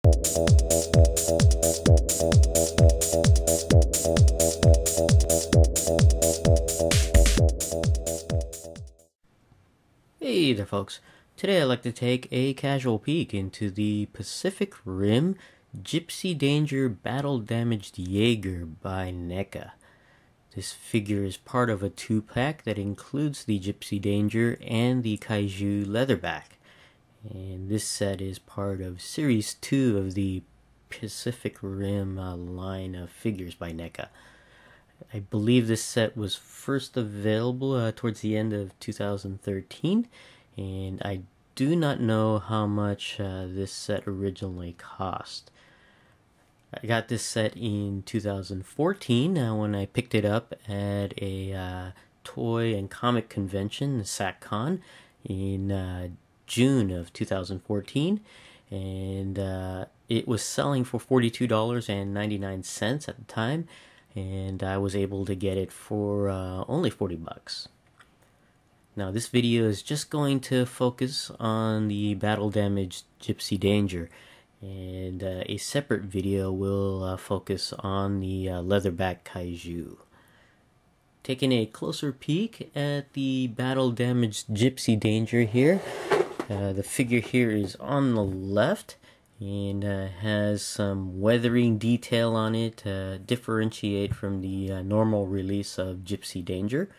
Hey there folks, today I'd like to take a casual peek into the Pacific Rim Gypsy Danger Battle Damaged Jaeger by NECA. This figure is part of a 2-pack that includes the Gypsy Danger and the Kaiju Leatherback. And this set is part of Series 2 of the Pacific Rim line of figures by NECA. I believe this set was first available towards the end of 2013, and I do not know how much this set originally cost. I got this set in 2014 when I picked it up at a toy and comic convention, the SACCon, in June of 2014, and it was selling for $42.99 at the time. And I was able to get it for only 40 bucks. Now this video is just going to focus on the battle damaged Gypsy Danger, and a separate video will focus on the Leatherback Kaiju. Taking a closer peek at the battle damaged Gypsy Danger here, the figure here is on the left, and has some weathering detail on it to differentiate from the normal release of Gypsy Danger.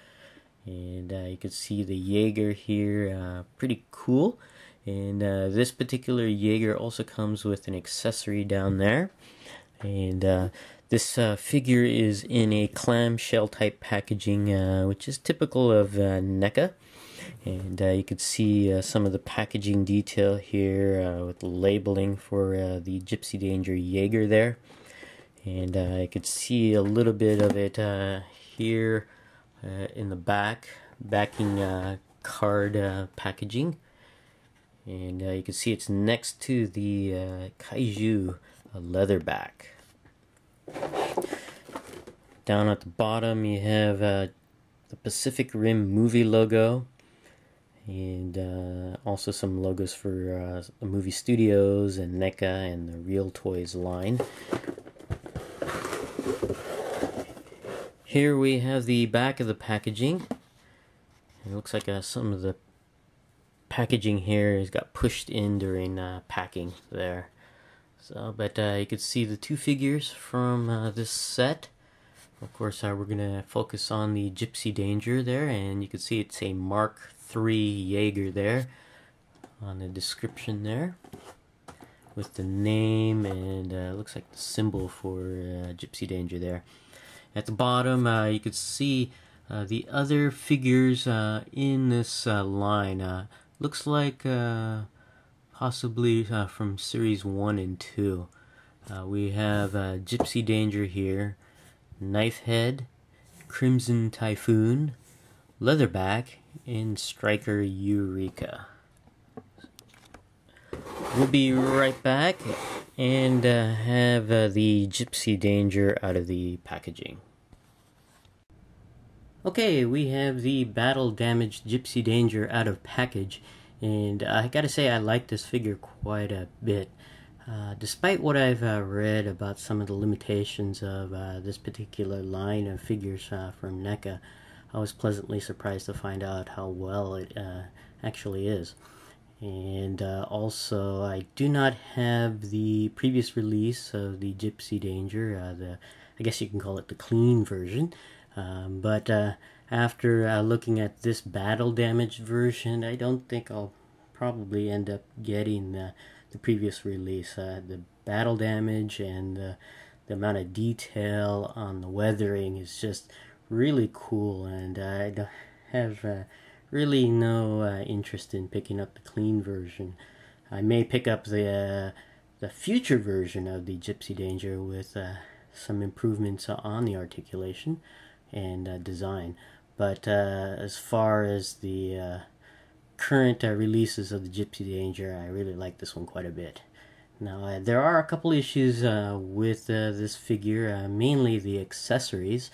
And you can see the Jaeger here, pretty cool. And this particular Jaeger also comes with an accessory down there. And this figure is in a clamshell type packaging, which is typical of NECA. And you can see some of the packaging detail here with labeling for the Gypsy Danger Jaeger there. And you can see a little bit of it here in the backing card packaging. And you can see it's next to the Kaiju Leatherback. Down at the bottom you have the Pacific Rim movie logo. And also some logos for the movie studios and NECA and the Real Toys line. Here we have the back of the packaging. It looks like some of the packaging here has got pushed in during packing there. So, but you can see the two figures from this set. Of course, we're going to focus on the Gypsy Danger there, and you can see it's a Mark III Jaeger there on the description there with the name, and looks like the symbol for Gypsy Danger there. At the bottom you can see the other figures in this line. Looks like possibly from series 1 and 2. We have Gypsy Danger here, Knifehead, Crimson Typhoon, Leatherback, and Striker Eureka. We'll be right back and have the Gypsy Danger out of the packaging. Okay, we have the battle damaged Gypsy Danger out of package, and I gotta say I like this figure quite a bit. Despite what I've read about some of the limitations of this particular line of figures from NECA, I was pleasantly surprised to find out how well it actually is. And also, I do not have the previous release of the Gypsy Danger, I guess you can call it the clean version. But after looking at this battle damaged version, I don't think I'll probably end up getting the previous release. The battle damage and the amount of detail on the weathering is just really cool, and I have really no interest in picking up the clean version. I may pick up the future version of the Gypsy Danger with some improvements on the articulation and design, but as far as the current releases of the Gypsy Danger, I really like this one quite a bit. Now there are a couple issues with this figure, mainly the accessories.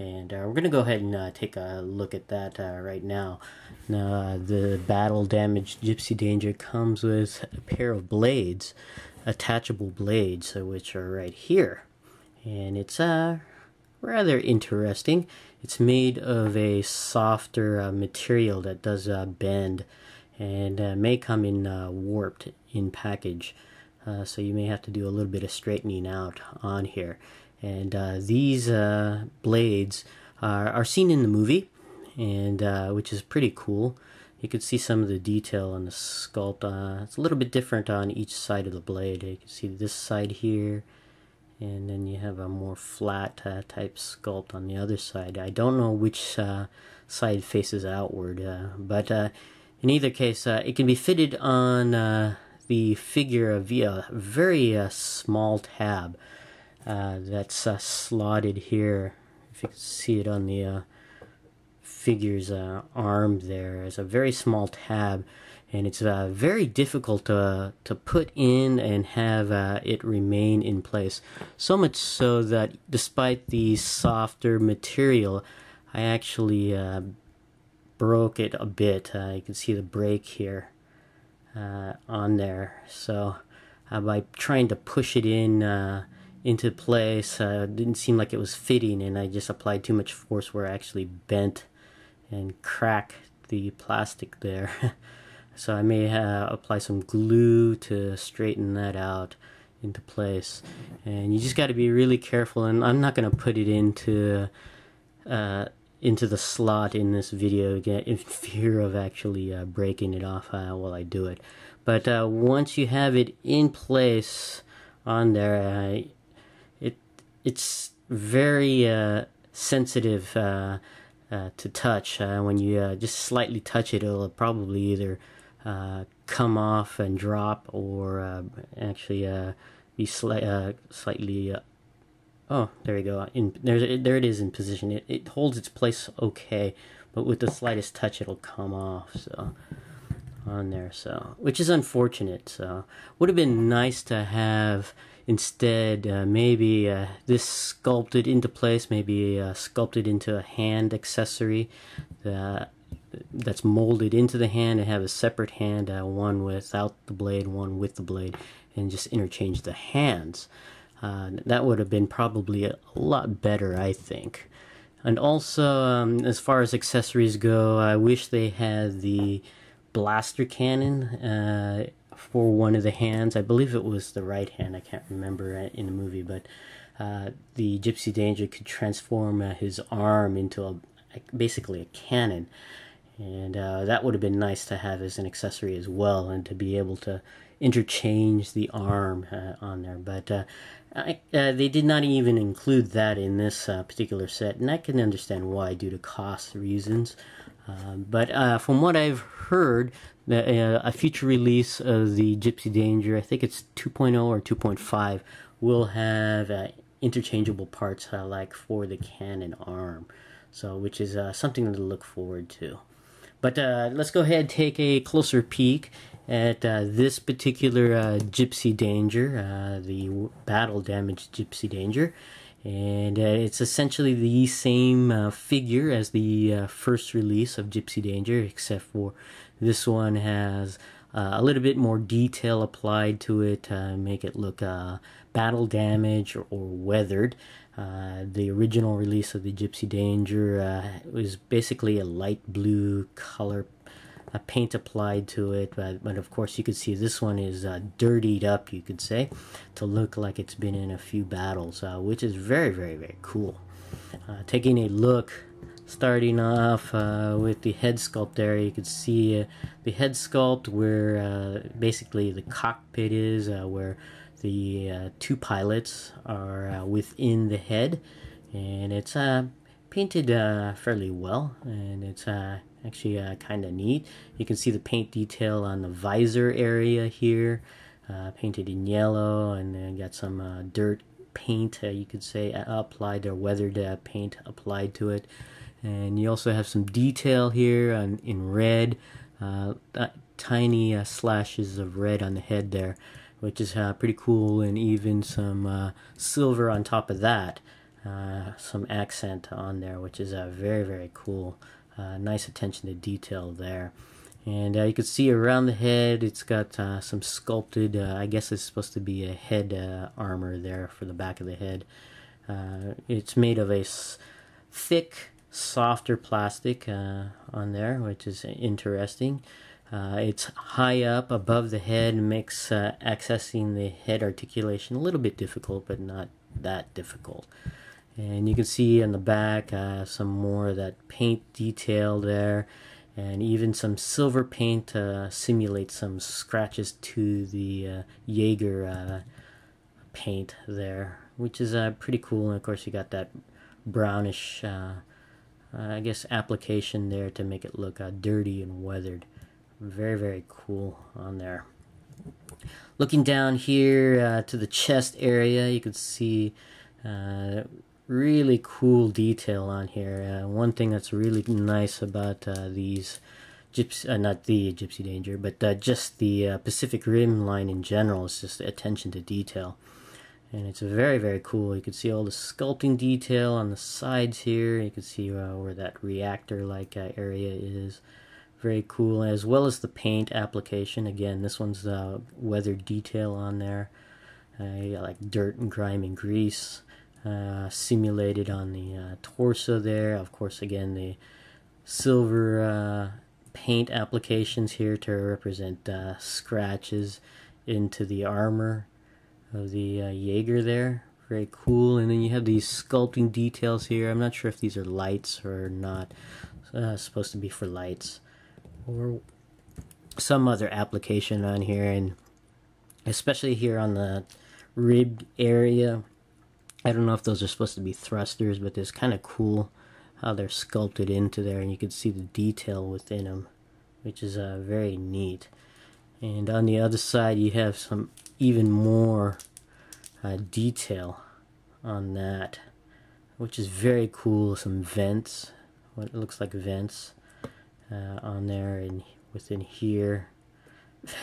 And we're going to go ahead and take a look at that right now. Now, the battle damaged Gypsy Danger comes with a pair of blades. attachable blades, which are right here. And it's rather interesting. It's made of a softer material that does bend, and may come in warped in package. So you may have to do a little bit of straightening out on here. And these blades are seen in the movie, and which is pretty cool. You can see some of the detail on the sculpt. It's a little bit different on each side of the blade. You can see this side here, and then you have a more flat type sculpt on the other side. I don't know which side faces outward, but in either case, it can be fitted on the figure via a very small tab that's slotted here. If you can see it on the figure's arm there, is a very small tab, and it's very difficult to put in and have it remain in place. So much so that despite the softer material, I actually broke it a bit. You can see the break here on there. So by trying to push it in into place, it didn't seem like it was fitting, and I just applied too much force where I actually bent and cracked the plastic there. So I may apply some glue to straighten that out into place. And you just got to be really careful, and I'm not going to put it into the slot in this video again in fear of actually breaking it off while I do it. But once you have it in place on there, it's very sensitive to touch. When you just slightly touch it, it'll probably either come off and drop, or actually be slightly oh, there you go. There it is in position. It holds its place okay, but with the slightest touch it'll come off. So on there, so which is unfortunate. So would have been nice to have instead maybe this sculpted into place, maybe sculpted into a hand accessory that's molded into the hand, and have a separate hand, one without the blade, one with the blade, and just interchange the hands. That would have been probably a lot better, I think. And also, as far as accessories go, I wish they had the blaster cannon for one of the hands. I believe it was the right hand. I can't remember in the movie, but the Gypsy Danger could transform his arm into basically a cannon. And that would have been nice to have as an accessory as well, and to be able to interchange the arm on there. But they did not even include that in this particular set, and I can understand why, due to cost reasons. But from what I've heard, a future release of the Gypsy Danger, I think it's 2.0 or 2.5, will have interchangeable parts like for the cannon arm. So, which is something to look forward to. But let's go ahead and take a closer peek at this particular Gypsy Danger, the battle damaged Gypsy Danger. And it's essentially the same figure as the first release of Gypsy Danger, except for this one has a little bit more detail applied to it to make it look battle damaged or weathered. The original release of the Gypsy Danger was basically a light blue color paint applied to it, but of course you could see this one is dirtied up, you could say, to look like it's been in a few battles, which is very, very, very cool. Taking a look, starting off with the head sculpt there, you can see the head sculpt where basically the cockpit is, where the two pilots are within the head, and it's painted fairly well, and it's actually kind of neat. You can see the paint detail on the visor area here, painted in yellow, and then got some dirt paint, you could say, applied, or weathered paint applied to it. And you also have some detail here in red, tiny slashes of red on the head there, which is pretty cool, and even some silver on top of that, some accent on there, which is very, very cool. Nice attention to detail there. And you can see around the head it's got some sculpted, I guess it's supposed to be a head armor there for the back of the head. It's made of a thick, softer plastic on there, which is interesting. It's high up above the head, makes accessing the head articulation a little bit difficult, but not that difficult. And you can see on the back some more of that paint detail there, and even some silver paint simulates some scratches to the Jaeger paint there, which is pretty cool. And of course you got that brownish I guess application there to make it look dirty and weathered. Very, very cool on there. Looking down here to the chest area, you can see really cool detail on here. One thing that's really nice about these not the Gypsy Danger, but just the Pacific Rim line in general is just attention to detail. And it's very, very cool. You can see all the sculpting detail on the sides here. You can see where that reactor-like area is. Very cool, as well as the paint application. Again, this one's weathered detail on there. You got like dirt and grime and grease simulated on the torso there. Of course, again, the silver paint applications here to represent scratches into the armor of the Jaeger there. Very cool. And then you have these sculpting details here. I'm not sure if these are lights or not. Supposed to be for lights or some other application on here, and especially here on the rib area. I don't know if those are supposed to be thrusters, but it's kind of cool how they're sculpted into there, and you can see the detail within them, which is very neat. And on the other side you have some even more detail on that, which is very cool. Some vents, what looks like vents on there and within here.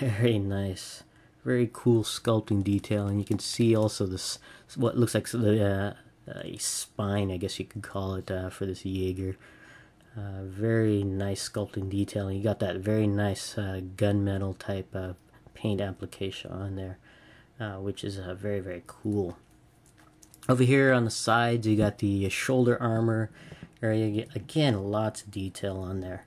Very nice, very cool sculpting detail. And you can see also this, what looks like the a spine, I guess you could call it, for this Jaeger. Very nice sculpting detail, and you got that very nice gunmetal type of paint application on there, which is very, very cool. Over here on the sides you got the shoulder armor area. Again, lots of detail on there.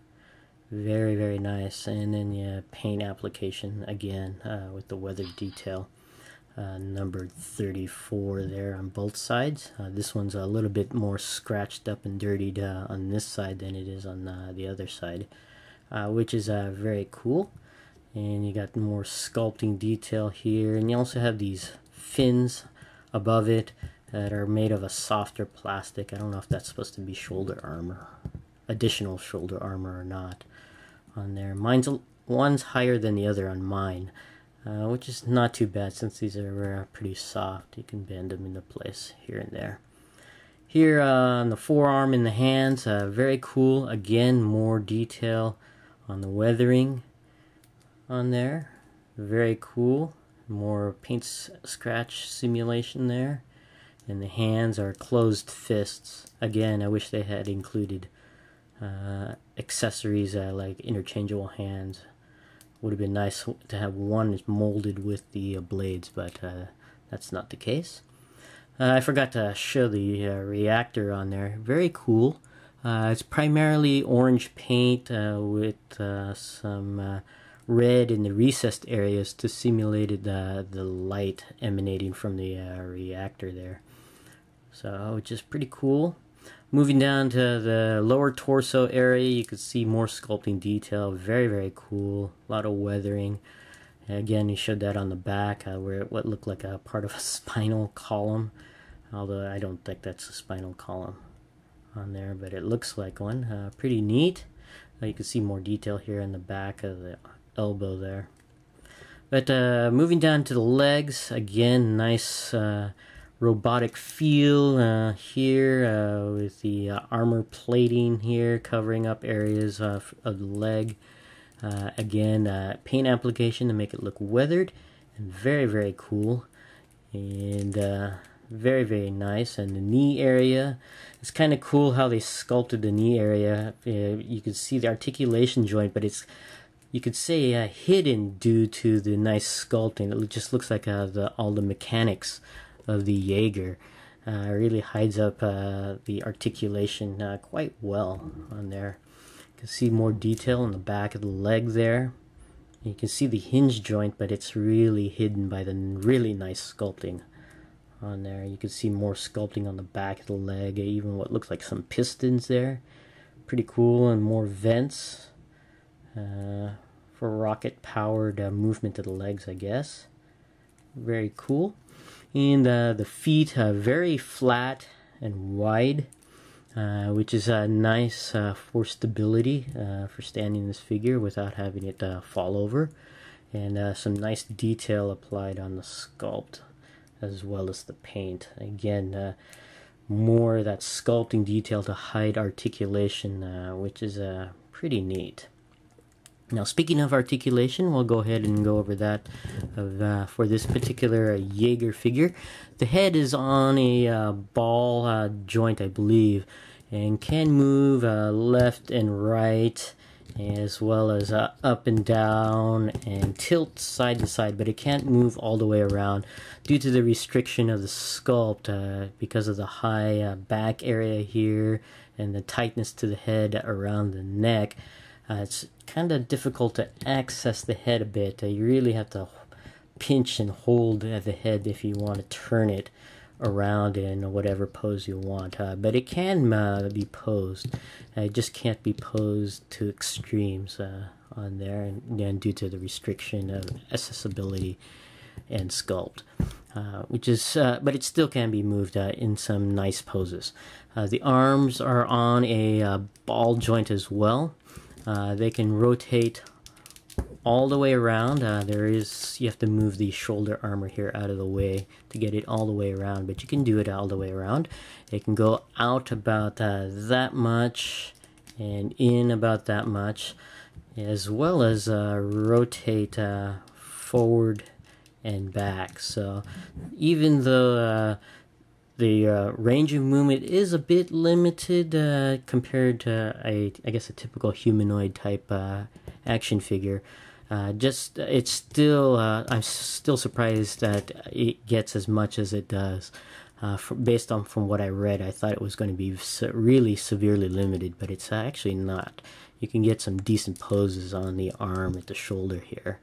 Very, very nice. And then yeah, paint application again with the weathered detail. Numbered 34 there on both sides. This one's a little bit more scratched up and dirtied on this side than it is on the other side, which is very cool. And you got more sculpting detail here, and you also have these fins above it that are made of a softer plastic. I don't know if that's supposed to be shoulder armor, additional shoulder armor or not on there. One's higher than the other on mine, which is not too bad since these are pretty soft. You can bend them into place here and there. Here on the forearm and the hands, very cool. Again, more detail on the weathering on there. Very cool. More paint scratch simulation there. And the hands are closed fists. Again, I wish they had included accessories like interchangeable hands. Would have been nice to have one molded with the blades, but that's not the case. I forgot to show the reactor on there. Very cool. It's primarily orange paint with some red in the recessed areas to simulate the light emanating from the reactor there. So, which is pretty cool. Moving down to the lower torso area, you can see more sculpting detail. Very, very cool. A lot of weathering. Again, you showed that on the back where what looked like a part of a spinal column. Although I don't think that's a spinal column on there, but it looks like one. Pretty neat. You can see more detail here in the back of the elbow there. But moving down to the legs, again, nice robotic feel here with the armor plating here covering up areas of the leg. Again, paint application to make it look weathered and very, very cool. And very, very nice. And the knee area, it's kind of cool how they sculpted the knee area. You can see the articulation joint, but it's you could say hidden due to the nice sculpting. It just looks like all the mechanics of the Jaeger. Really hides up the articulation quite well on there. You can see more detail in the back of the leg there. You can see the hinge joint, but it's really hidden by the really nice sculpting on there. You can see more sculpting on the back of the leg, even what looks like some pistons there. Pretty cool, and more vents for rocket powered movement of the legs, I guess. Very cool. And the feet are very flat and wide, which is nice for stability for standing this figure without having it fall over. And some nice detail applied on the sculpt as well as the paint. Again, more of that sculpting detail to hide articulation, which is pretty neat. Now, speaking of articulation, we'll go ahead and go over that for this particular Jaeger figure. The head is on a ball joint, I believe, and can move left and right, as well as up and down and tilt side to side, but it can't move all the way around due to the restriction of the sculpt because of the high back area here and the tightness to the head around the neck. It's kind of difficult to access the head a bit. You really have to pinch and hold the head if you want to turn it around in whatever pose you want. But it can be posed. It just can't be posed to extremes on there, and due to the restriction of accessibility and sculpt. But it still can be moved in some nice poses. The arms are on a ball joint as well. They can rotate all the way around. You have to move the shoulder armor here out of the way to get it all the way around, but you can do it all the way around. It can go out about that much and in about that much, as well as rotate forward and back. So even though the range of movement is a bit limited compared to I guess a typical humanoid type action figure. It's still I'm still surprised that it gets as much as it does. Based on from what I read, I thought it was going to be really severely limited, but it's actually not. You can get some decent poses on the arm at the shoulder here.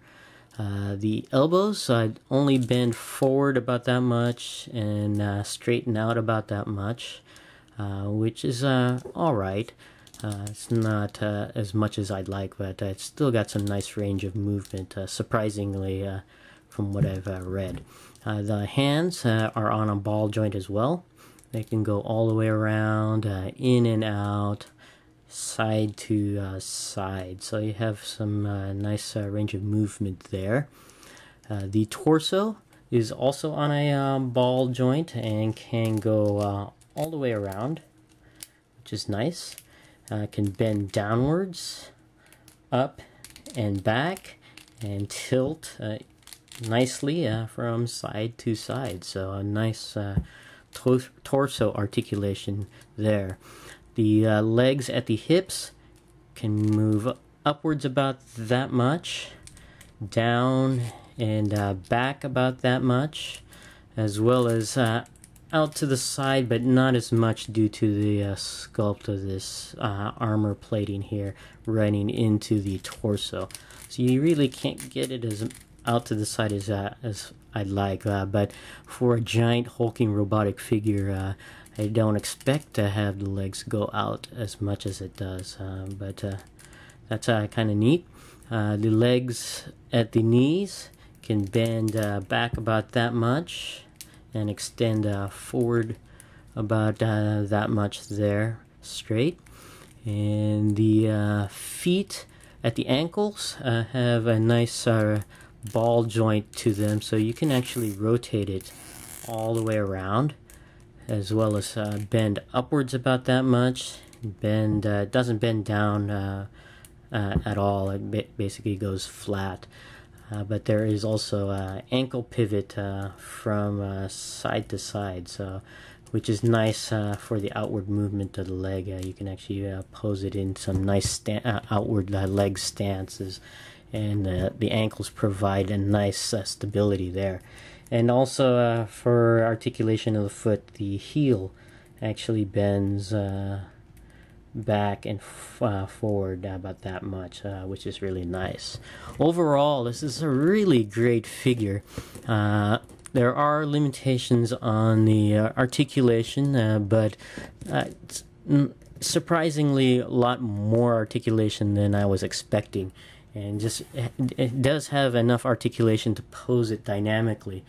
The elbows only bend forward about that much and straighten out about that much, which is alright. It's not as much as I'd like, but it's still got some nice range of movement, surprisingly, from what I've read. The hands are on a ball joint as well. They can go all the way around, in and out, side to side, so you have some nice range of movement there. The torso is also on a ball joint and can go all the way around, which is nice. Can bend downwards, up and back, and tilt nicely from side to side, so a nice torso articulation there. The legs at the hips can move upwards about that much, down and back about that much, as well as out to the side, but not as much due to the sculpt of this armor plating here running into the torso. So you really can't get it as out to the side as I'd like, but for a giant hulking robotic figure, I don't expect to have the legs go out as much as it does, but that's kind of neat. The legs at the knees can bend back about that much and extend forward about that much there, straight. And the feet at the ankles have a nice ball joint to them, so you can actually rotate it all the way around, as well as bend upwards about that much. Doesn't bend down at all. It basically goes flat. But there is also ankle pivot from side to side, so which is nice for the outward movement of the leg. You can actually pose it in some nice outward leg stances and the ankles provide a nice stability there. And also for articulation of the foot, the heel actually bends back and forward about that much, which is really nice. Overall, this is a really great figure. There are limitations on the articulation, but it's surprisingly a lot more articulation than I was expecting, and just it does have enough articulation to pose it dynamically,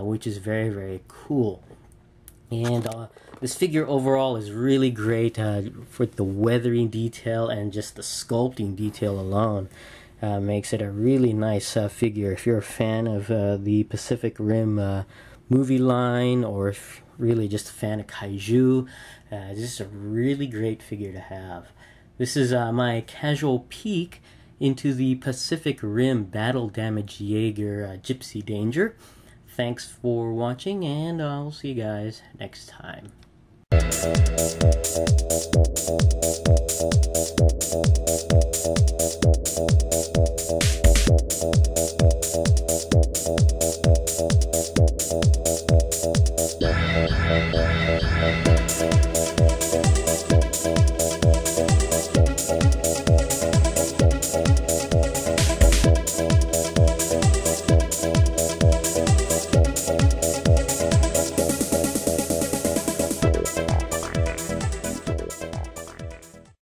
which is very, very cool. And this figure overall is really great for the weathering detail, and just the sculpting detail alone makes it a really nice figure. If you're a fan of the Pacific Rim movie line, or if really just a fan of kaiju, this is a really great figure to have. This is my casual peek into the Pacific Rim Battle Damaged Jaeger Gypsy Danger. Thanks for watching, and I'll see you guys next time.